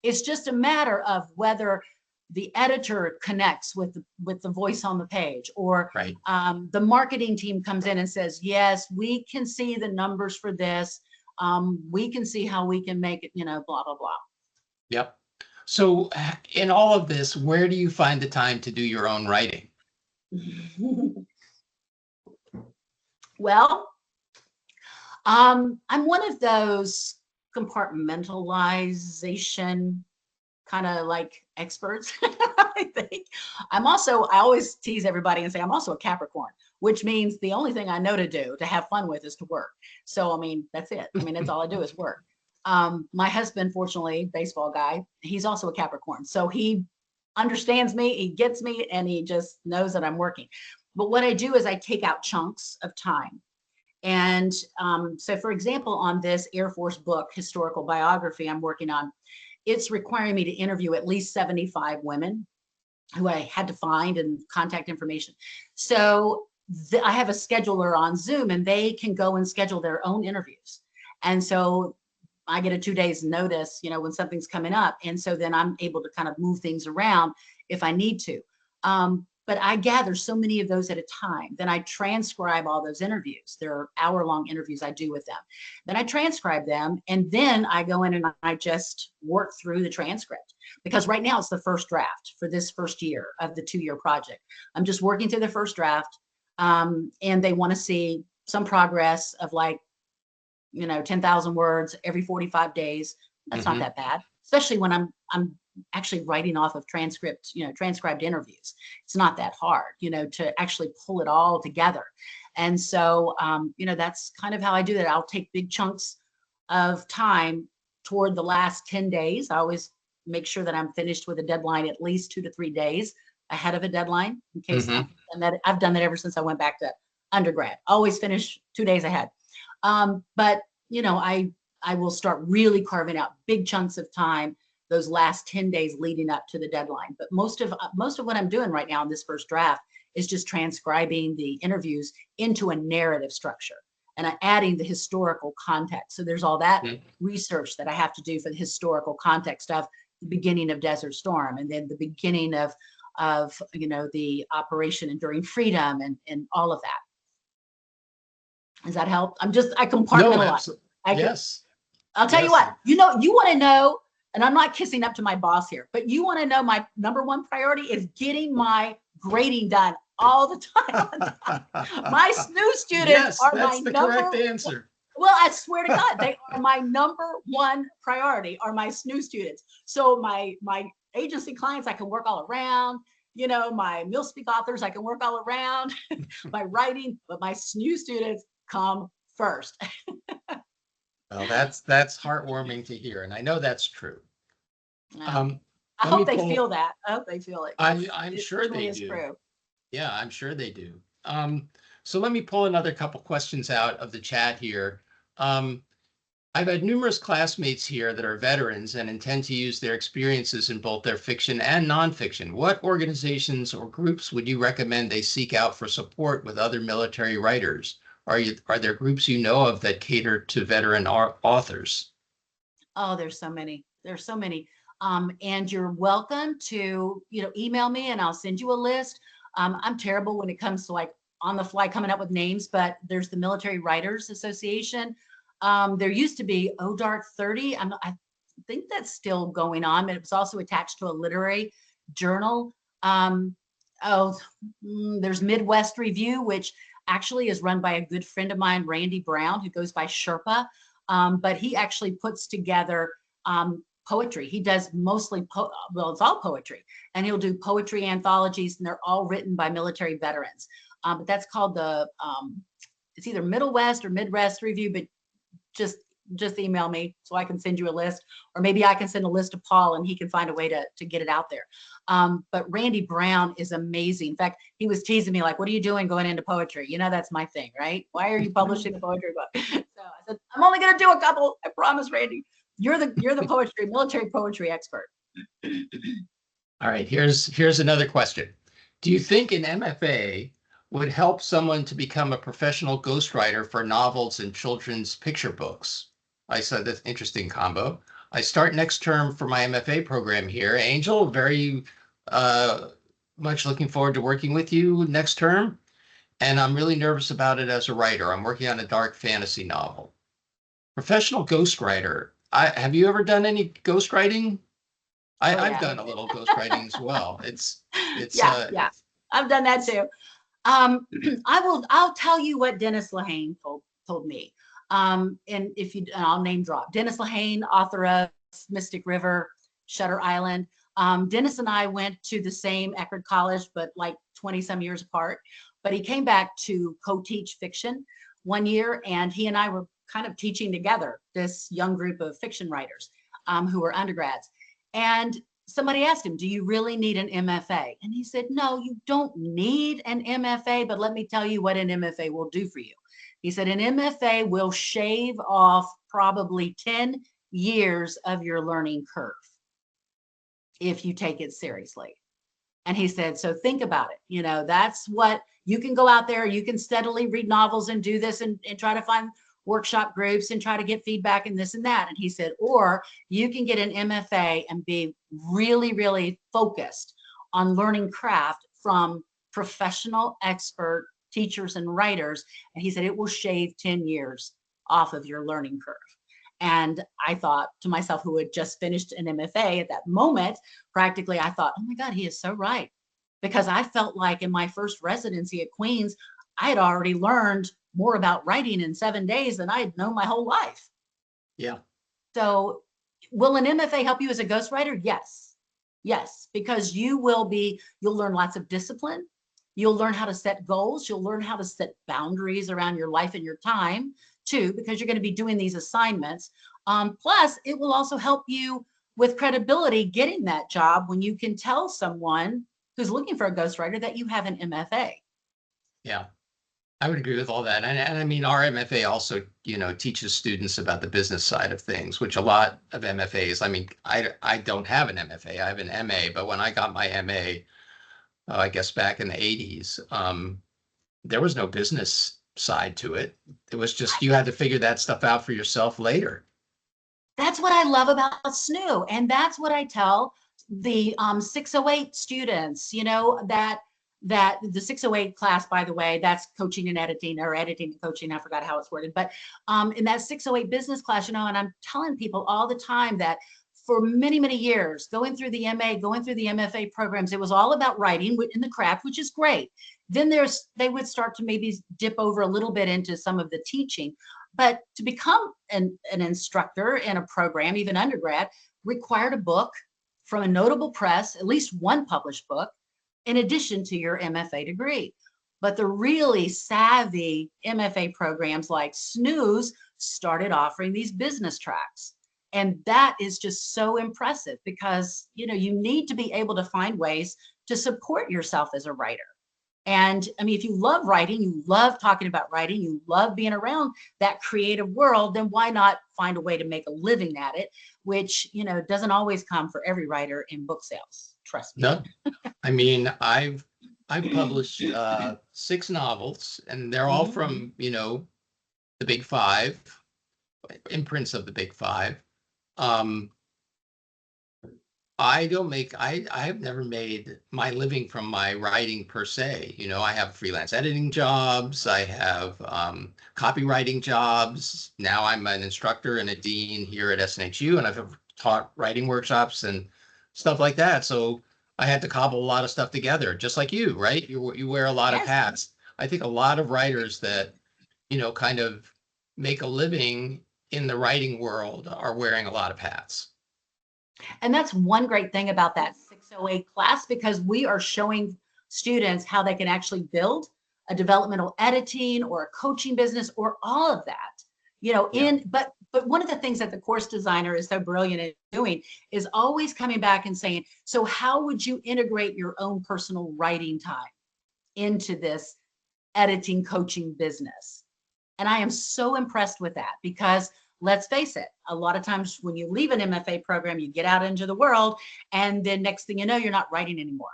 It's just a matter of whether the editor connects with the voice on the page, or right. The marketing team comes in and says, yes, we can see the numbers for this. We can see how we can make it, blah, blah, blah. Yep. So in all of this, where do you find the time to do your own writing? Well, I'm one of those compartmentalization kind of like experts. I think I always tease everybody and say I'm also a Capricorn, which means the only thing I know to do to have fun with is to work. So, that's it. That's all I do is work. My husband, fortunately, baseball guy, he's also a Capricorn. So he understands me, he gets me, and he just knows that I'm working. But what I do is I take out chunks of time. And so, for example, on this Air Force book, historical biography I'm working on, it's requiring me to interview at least 75 women who I had to find and contact information. So I have a scheduler on Zoom, and they can go and schedule their own interviews. And so I get a 2 days notice, when something's coming up. And so then I'm able to kind of move things around if I need to. But I gather so many of those at a time. Then I transcribe all those interviews. There are hour-long interviews I do with them. Then I transcribe them, and then I go in and I just work through the transcript. Because right now it's the first draft for this first year of the 2-year project. I'm just working through the first draft, and they want to see some progress of 10,000 words every 45 days. That's not that bad, especially when I'm actually writing off of transcribed interviews. It's not that hard, to actually pull it all together. And so, that's kind of how I do that. I'll take big chunks of time toward the last 10 days. I always make sure that I'm finished with a deadline at least 2 to 3 days ahead of a deadline, in case and that I've done that ever since I went back to undergrad. Always finish 2 days ahead. But I will start really carving out big chunks of time those last 10 days leading up to the deadline. But most of what I'm doing right now in this first draft is just transcribing the interviews into a narrative structure, and I'm adding the historical context. So there's all that research that I have to do for the historical context of the beginning of Desert Storm, and then the beginning of the Operation Enduring Freedom, and all of that. Does that help? I compartmentalize. Yes. I'll tell you what, you want to know, and I'm not kissing up to my boss here, but you want to know my number one priority is getting my grading done all the time. My SNU students are my correct answer. Well, I swear to God, they are my number one priority, are my SNU students. So my agency clients, I can work all around. My MilSpeak authors, I can work all around. My writing, but my SNU students come first. Well, that's heartwarming to hear, and I know that's true. I hope they feel that. I hope they feel it. I'm sure they do. True. Yeah, I'm sure they do. So let me pull another couple questions out of the chat here. I've had numerous classmates here that are veterans and intend to use their experiences in both their fiction and nonfiction. What organizations or groups would you recommend they seek out for support with other military writers? Are there groups you know of that cater to veteran authors? Oh, there's so many. There's so many. And you're welcome to, email me and I'll send you a list. I'm terrible when it comes to on the fly coming up with names, but there's the Military Writers Association. There used to be ODART 30. I think that's still going on, but it was also attached to a literary journal. There's Midwest Review, which actually is run by a good friend of mine, Randy Brown, who goes by Sherpa. But he actually puts together poetry. He does mostly, it's all poetry, and he'll do poetry anthologies, and they're all written by military veterans. But that's called the, it's either Middle West or Midwest Review, but just email me so I can send you a list, or maybe I can send a list to Paul and he can find a way to get it out there. But Randy Brown is amazing. In fact, he was teasing me like, what are you doing going into poetry? You know, that's my thing, right? Why are you publishing a poetry book? So I said, I'm only going to do a couple. I promise, Randy. You're the poetry, military poetry expert. All right, here's another question. Do you think an MFA would help someone to become a professional ghostwriter for novels and children's picture books? I said that's interesting combo. I start next term for my MFA program here. Angel, very much looking forward to working with you next term. And I'm really nervous about it as a writer. I'm working on a dark fantasy novel. Professional ghostwriter. Have you ever done any ghostwriting? I've done a little ghostwriting as well. It's yeah. I've done that too. I'll tell you what Dennis Lehane told me. And I'll name drop Dennis Lehane, author of Mystic River, Shutter Island. Dennis and I went to the same Eckerd College, but like 20 some years apart. But he came back to co-teach fiction one year, and he and I were kind of teaching together this young group of fiction writers who were undergrads. And somebody asked him, do you really need an MFA? And he said, no, you don't need an MFA, but let me tell you what an MFA will do for you. He said, an MFA will shave off probably 10 years of your learning curve if you take it seriously. And he said, so think about it. You know, that's what you can go out there, you can steadily read novels and do this and try to find workshop groups and try to get feedback and this and that. And he said, or you can get an MFA and be really, really focused on learning craft from professional expert teachers and writers. And he said, it will shave 10 years off of your learning curve. And I thought to myself, who had just finished an MFA at that moment, practically, I thought, oh my God, he is so right. Because I felt like in my first residency at Queens, I had already learned more about writing in 7 days than I had known my whole life. Yeah. So will an MFA help you as a ghostwriter? Yes. Yes, because you'll learn lots of discipline. You'll learn how to set goals. You'll learn how to set boundaries around your life and your time too, because you're going to be doing these assignments. Plus, it will also help you with credibility getting that job when you can tell someone who's looking for a ghostwriter that you have an MFA. Yeah. I would agree with all that. And I mean, our MFA also, teaches students about the business side of things, which a lot of MFAs, I mean, I don't have an MFA, I have an MA, but when I got my MA, I guess back in the 80s, there was no business side to it. It was just, you had to figure that stuff out for yourself later. That's what I love about SNU. And that's what I tell the 608 students, that the 608 class, by the way, that's coaching and editing, or editing and coaching. I forgot how it's worded, but in that 608 business class, and I'm telling people all the time that for many, many years, going through the MA, going through the MFA programs, it was all about writing in the craft, which is great. Then they would start to maybe dip over a little bit into some of the teaching, but to become an instructor in a program, even undergrad, required a book from a notable press, at least one published book, in addition to your MFA degree. But the really savvy MFA programs like SNU's started offering these business tracks. And that is just so impressive because, you need to be able to find ways to support yourself as a writer. And I mean, if you love writing, you love talking about writing, you love being around that creative world, then why not find a way to make a living at it, which, doesn't always come for every writer in book sales. Trust me. No, I mean, I've published 6 novels, and they're all from, the Big Five, imprints of the Big Five. I don't make, I have never made my living from my writing per se. You know, I have freelance editing jobs, I have copywriting jobs. Now I'm an instructor and a dean here at SNHU, and I've taught writing workshops and stuff like that. So I had to cobble a lot of stuff together, just like you, right? You wear a lot of Yes. hats. I think a lot of writers that, you know, kind of make a living in the writing world are wearing a lot of hats. And that's one great thing about that 608 class, because we are showing students how they can actually build a developmental editing or a coaching business or all of that, you know, Yeah. but one of the things that the course designer is so brilliant at doing is always coming back and saying, so how would you integrate your own personal writing time into this editing coaching business? And I am so impressed with that, because let's face it, a lot of times when you leave an MFA program, you get out into the world, and then next thing you know, you're not writing anymore.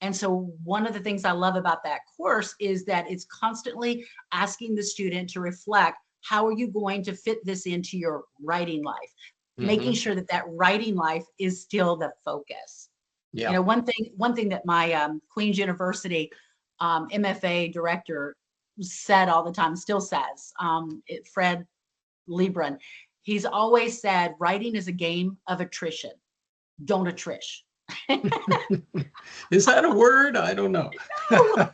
And so one of the things I love about that course is that it's constantly asking the student to reflect, how are you going to fit this into your writing life? Making sure that that writing life is still the focus. Yeah. You know, one thing that my Queen's University MFA director said all the time, still says, Fred Libran, he's always said, writing is a game of attrition. Don't attrish. Is that a word? I don't know. No. No,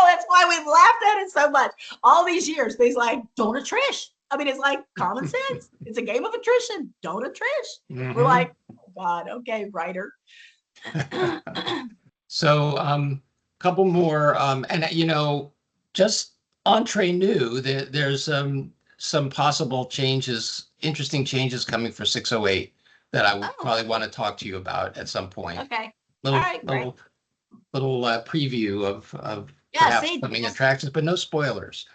that's why we've laughed at it so much all these years. But he's like, don't attrish. I mean, it's like common sense. It's a game of attrition. Don't attrish. We're like, oh God, okay, writer. So, couple more, and you know, just entre nous, there's some possible changes, interesting changes coming for 608 that I would probably want to talk to you about at some point. Okay. Little, All right, great. little preview of Yeah, perhaps see, coming just, attractions, but no spoilers.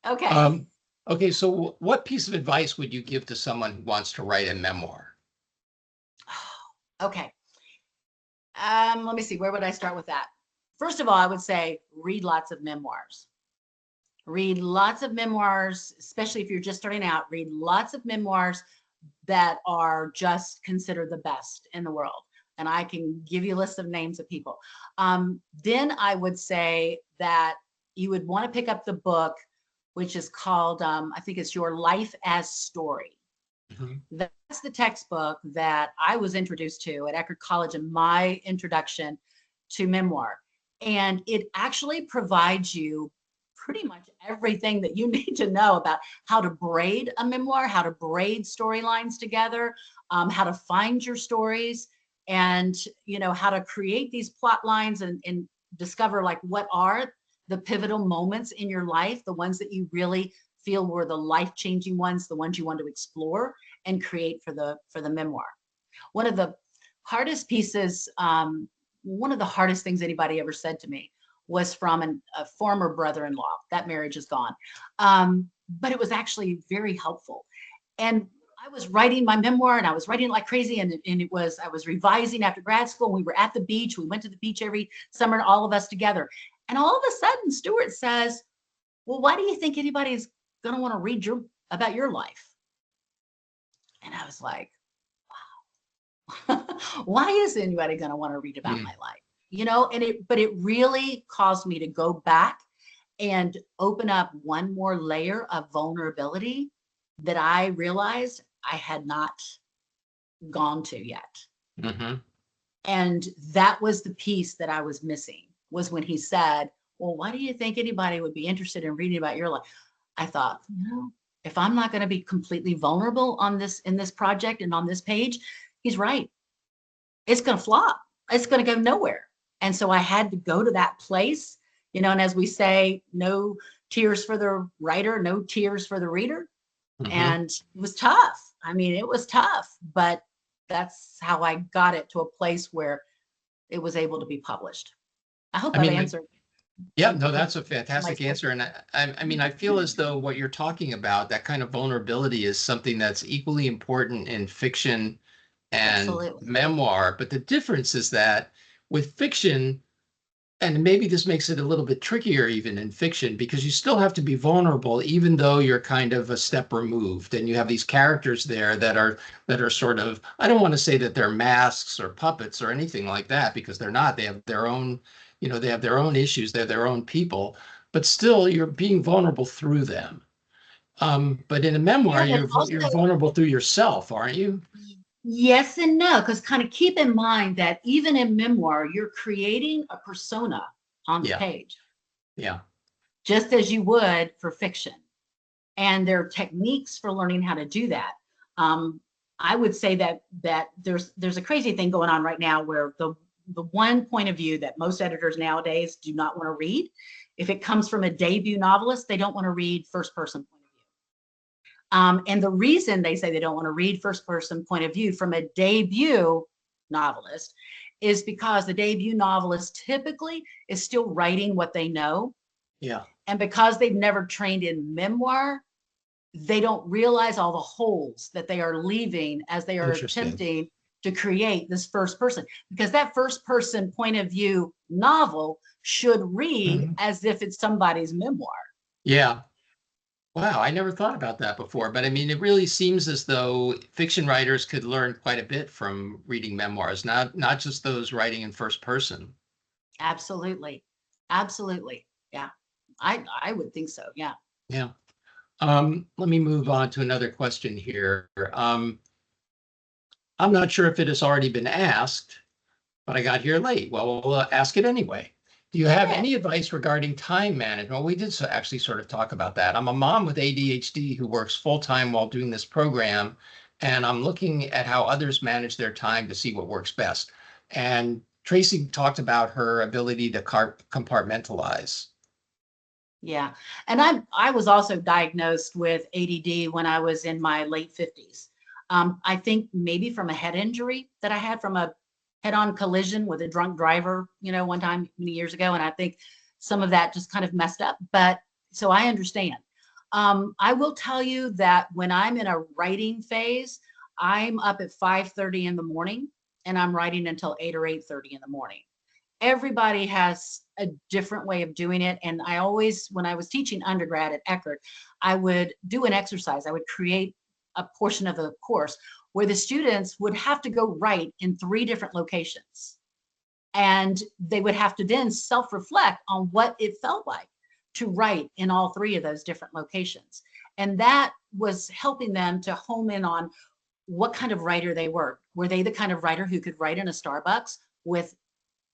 okay. Okay, so what piece of advice would you give to someone who wants to write a memoir? Okay. Let me see. Where would I start with that? First of all, I would say read lots of memoirs. Read lots of memoirs, especially if you're just starting out. Read lots of memoirs that are just considered the best in the world. And I can give you a list of names of people. Then I would say that you would want to pick up the book, which is called, I think it's Your Life as Story. That's the textbook that I was introduced to at Eckerd College in my introduction to memoir. And it actually provides you pretty much everything that you need to know about how to braid a memoir, how to braid storylines together, how to find your stories, and you know, how to create these plot lines and discover like what are the pivotal moments in your life, the ones that you really feel were the life-changing ones, the ones you want to explore and create for the memoir. One of the hardest pieces, one of the hardest things anybody ever said to me was from a former brother-in-law. That marriage is gone. But it was actually very helpful. And I was writing my memoir and I was writing like crazy. And I was revising after grad school. We were at the beach. We went to the beach every summer, all of us together. And all of a sudden, Stuart says, well, why do you think anybody's going to want to read about your life? And I was like, wow, why is anybody going to want to read about my life? You know, but it really caused me to go back and open up one more layer of vulnerability that I realized I had not gone to yet. And that was the piece that I was missing, was when he said, well, why do you think anybody would be interested in reading about your life? I thought, you know, if I'm not going to be completely vulnerable in this project and on this page, he's right. It's going to flop. It's going to go nowhere. And so I had to go to that place, you know, and as we say, no tears for the writer, no tears for the reader. And it was tough. I mean, it was tough, but that's how I got it to a place where it was able to be published. I hope I've answered. Yeah, no, that's a fantastic answer. And I mean, I feel as though what you're talking about, that kind of vulnerability, is something that's equally important in fiction and memoir. But the difference is that with fiction, and maybe this makes it a little bit trickier even in fiction, because you still have to be vulnerable, even though you're kind of a step removed, and you have these characters there that are sort of, I don't want to say that they're masks or puppets or anything like that, because they're not. They have their own, they have their own issues. They're their own people, but still you're being vulnerable through them. But in a memoir, Yeah, but you're also vulnerable through yourself, aren't you? yes and no, because kind of keep in mind that even in memoir, you're creating a persona on the Yeah, page, yeah, just as you would for fiction. And there are techniques for learning how to do that. Um, I would say that there's a crazy thing going on right now where the one point of view that most editors nowadays do not want to read, if it comes from a debut novelist, they don't want to read first person point of view. And the reason they say they don't want to read first person point of view from a debut novelist is because the debut novelist typically is still writing what they know. yeah. And because they've never trained in memoir, they don't realize all the holes that they are leaving as they are Interesting. attempting to create this first person, because that first person point of view novel should read Mhm. as if it's somebody's memoir. Yeah. Wow, I never thought about that before, but I mean, it really seems as though fiction writers could learn quite a bit from reading memoirs, not just those writing in first person. Absolutely. Absolutely. Yeah. I would think so. Yeah. Yeah. Let me move on to another question here. I'm not sure if it has already been asked, but I got here late. Well, we'll ask it anyway. Do you have Yeah. any advice regarding time management? Well, we did actually sort of talk about that. I'm a mom with ADHD who works full time while doing this program, and I'm looking at how others manage their time to see what works best. And Tracy talked about her ability to compartmentalize. Yeah. And I was also diagnosed with ADD when I was in my late 50s. I think maybe from a head injury that I had from a head-on collision with a drunk driver, one time many years ago. And I think some of that just kind of messed up. But so I understand. I will tell you that when I'm in a writing phase, I'm up at 5:30 in the morning and I'm writing until 8 or 8:30 in the morning. Everybody has a different way of doing it. And I always, when I was teaching undergrad at Eckerd, I would do an exercise. I would create a portion of the course where the students would have to go write in 3 different locations. And they would have to then self-reflect on what it felt like to write in all 3 of those different locations. And that was helping them to home in on what kind of writer they were. Were they the kind of writer who could write in a Starbucks with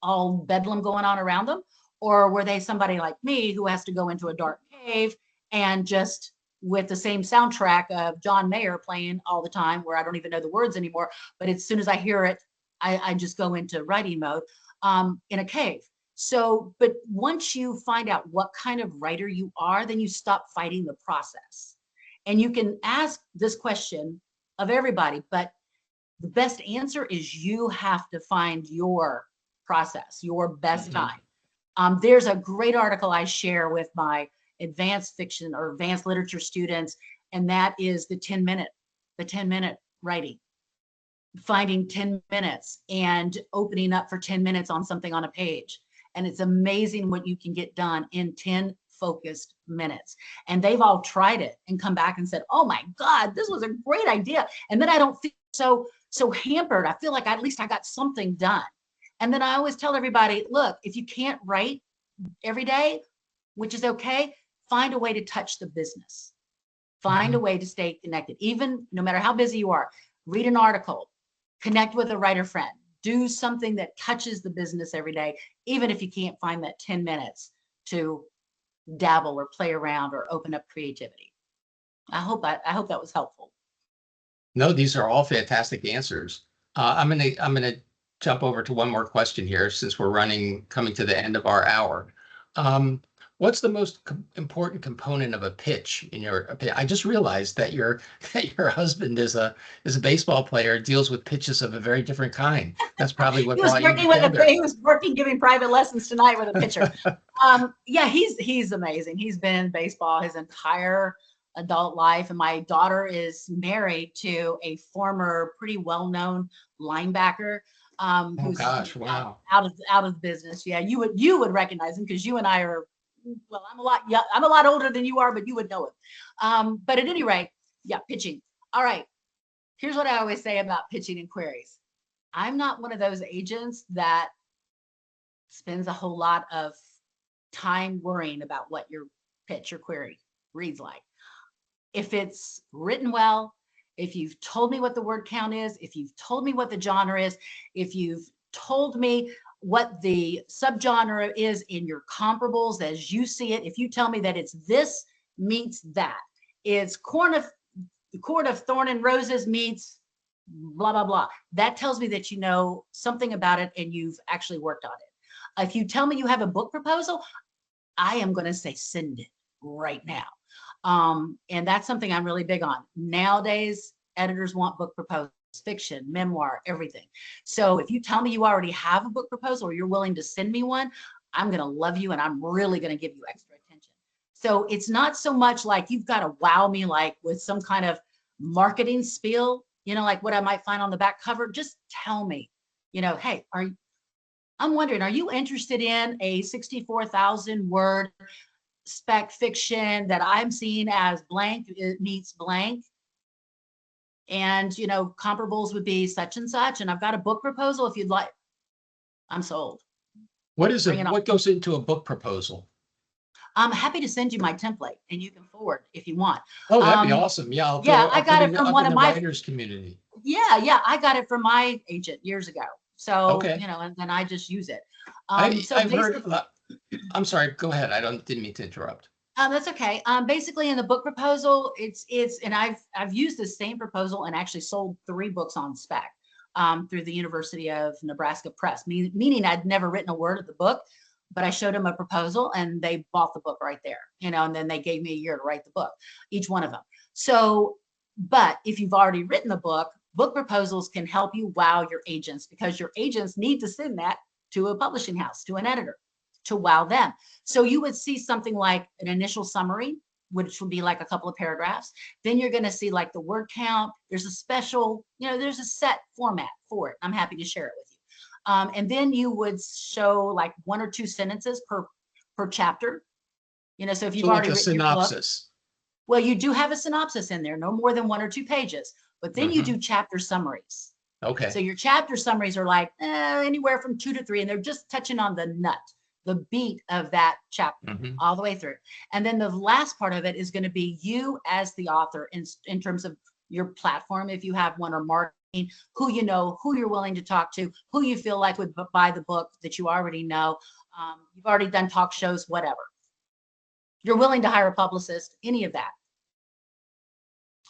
all bedlam going on around them? Or were they somebody like me who has to go into a dark cave and just with the same soundtrack of John Mayer playing all the time, where I don't even know the words anymore, but as soon as I hear it, I just go into writing mode in a cave. So, but once you find out what kind of writer you are, then you stop fighting the process. And you can ask this question of everybody, but the best answer is you have to find your process, your best Mhm. time. There's a great article I share with my advanced fiction or advanced literature students, and that is the 10-minute writing, finding 10 minutes and opening up for 10 minutes on something on a page. And it's amazing what you can get done in 10 focused minutes. And they've all tried it and come back and said, oh my God, this was a great idea. And then I don't feel so hampered. I feel like at least I got something done. And then I always tell everybody, look, if you can't write every day, which is okay, find a way to touch the business. Find a Mhm. way to stay connected, even no matter how busy you are. Read an article, connect with a writer friend, do something that touches the business every day, even if you can't find that 10 minutes to dabble or play around or open up creativity. I hope that was helpful. No, these are all fantastic answers. I'm gonna jump over to one more question here since we're coming to the end of our hour. Um, what's the most important component of a pitch in your opinion? I just realized that your that your husband is a baseball player, deals with pitches of a very different kind. That's probably what brought you together. He was working giving private lessons tonight with a pitcher. Yeah, he's amazing. He's been in baseball his entire adult life, and my daughter is married to a former pretty well-known linebacker. Oh who's gosh, wow. out of business. Yeah, you would recognize him because you and I are, well, I'm a lot older than you are, but you would know him. But at any rate, yeah, pitching. All right. Here's what I always say about pitching and queries. I'm not one of those agents that spends a whole lot of time worrying about what your pitch or query reads like. If it's written well, if you've told me what the word count is, if you've told me what the genre is, if you've told me what the subgenre is in your comparables as you see it, if you tell me that it's this meets that, it's the court of thorn and roses meets blah, blah, blah. That tells me that you know something about it and you've actually worked on it. If you tell me you have a book proposal, I am going to say send it right now. And that's something I'm really big on. Nowadays, editors want book proposals, fiction, memoir, everything. So if you tell me you already have a book proposal or you're willing to send me one, I'm going to love you and I'm really going to give you extra attention. So it's not so much like you've got to wow me like with some kind of marketing spiel, like what I might find on the back cover. Just tell me, hey, I'm wondering, are you interested in a 64,000 word spec fiction that I'm seeing as blank meets blank? And, comparables would be such and such. And I've got a book proposal. If you'd like, I'm sold. What goes into a book proposal? I'm happy to send you my template and you can forward if you want. Oh, that'd be awesome. Yeah. I got it from one of my writers community. Yeah. I got it from my agent years ago. So, okay. And then I just use it. I've heard, I'm sorry, go ahead. Didn't mean to interrupt. That's okay. Basically in the book proposal, and I've used the same proposal and actually sold 3 books on spec through the University of Nebraska Press, meaning I'd never written a word of the book, but I showed them a proposal and they bought the book right there, and then they gave me a year to write the book, each one of them. So, but if you've already written the book proposals can help you wow your agents because your agents need to send that to a publishing house, to an editor, to wow them. So you would see something like an initial summary, which would be like a couple of paragraphs. Then you're going to see like the word count. There's a special, there's a set format for it. I'm happy to share it with you. And then you would show like 1 or 2 sentences per chapter. So if you've already written synopsis. Well, you do have a synopsis in there, no more than 1 or 2 pages, but then you do chapter summaries. Okay. So your chapter summaries are like anywhere from 2 to 3, and they're just touching on the nut, the beat of that chapter all the way through. And then the last part of it is going to be you as the author in terms of your platform, if you have one, or marketing, who who you're willing to talk to, who you feel like would buy the book that you already know. You've already done talk shows, whatever. You're willing to hire a publicist, any of that.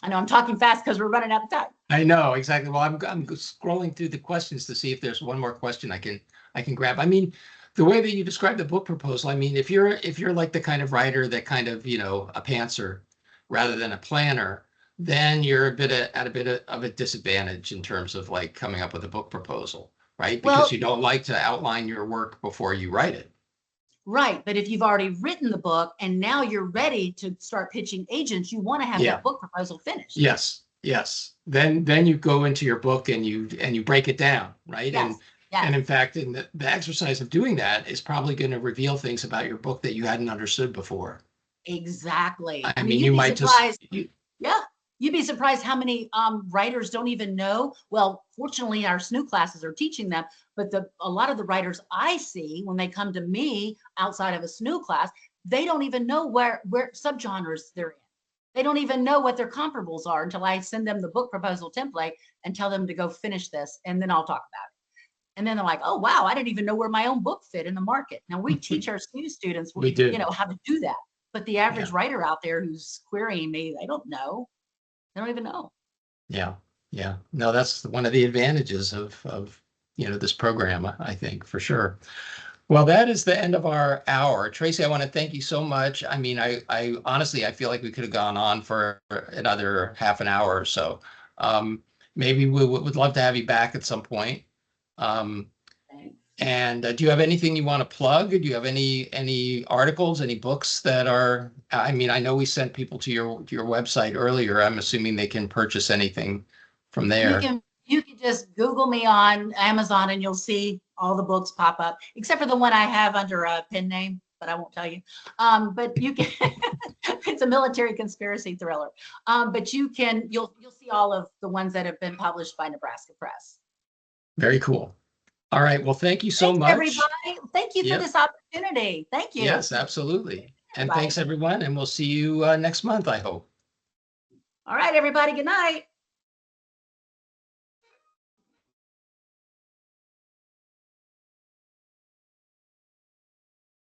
I know I'm talking fast because we're running out of time. I know, exactly. Well, I'm scrolling through the questions to see if there's one more question I can grab. I mean, the way that you describe the book proposal, I mean, if you're like the kind of writer that kind of, a pantser rather than a planner, then you're at a bit of a disadvantage in terms of like coming up with a book proposal, right? Because you don't like to outline your work before you write it. Right. But if you've already written the book and now you're ready to start pitching agents, you want to have that book proposal finished. Yes. Then you go into your book and you break it down, right? Yes. And in fact, in the exercise of doing that is probably going to reveal things about your book that you hadn't understood before. Exactly. I mean, you might just you'd be surprised how many writers don't even know. Well, fortunately, our SNU classes are teaching them, but a lot of the writers I see when they come to me outside of a SNU class, they don't even know where subgenres they're in. They don't even know what their comparables are until I send them the book proposal template and tell them to go finish this, and then I'll talk about it. And then they're like, oh, wow, I didn't even know where my own book fit in the market. Now, we teach our SNU students, how to do that. But the average writer out there who's querying me, they don't know. They don't even know. Yeah. No, that's one of the advantages of this program, I think, for sure. Well, that is the end of our hour. Tracy, I want to thank you so much. I mean, I honestly, I feel like we could have gone on for another half an hour or so. Maybe we would love to have you back at some point. And do you have anything you want to plug? Do you have any articles, any books that are, I mean, I know we sent people to your website earlier. I'm assuming they can purchase anything from there. You can just Google me on Amazon and you'll see all the books pop up, except for the one I have under a pen name, but I won't tell you. But you can, it's a military conspiracy thriller. But you'll see all of the ones that have been published by Nebraska Press. Very cool. All right. Well, thank you so Thanks, much. everybody. Thank you for this opportunity. Thank you. Yes, absolutely. And Bye. thanks, everyone. And we'll see you next month, I hope. All right, everybody. Good night.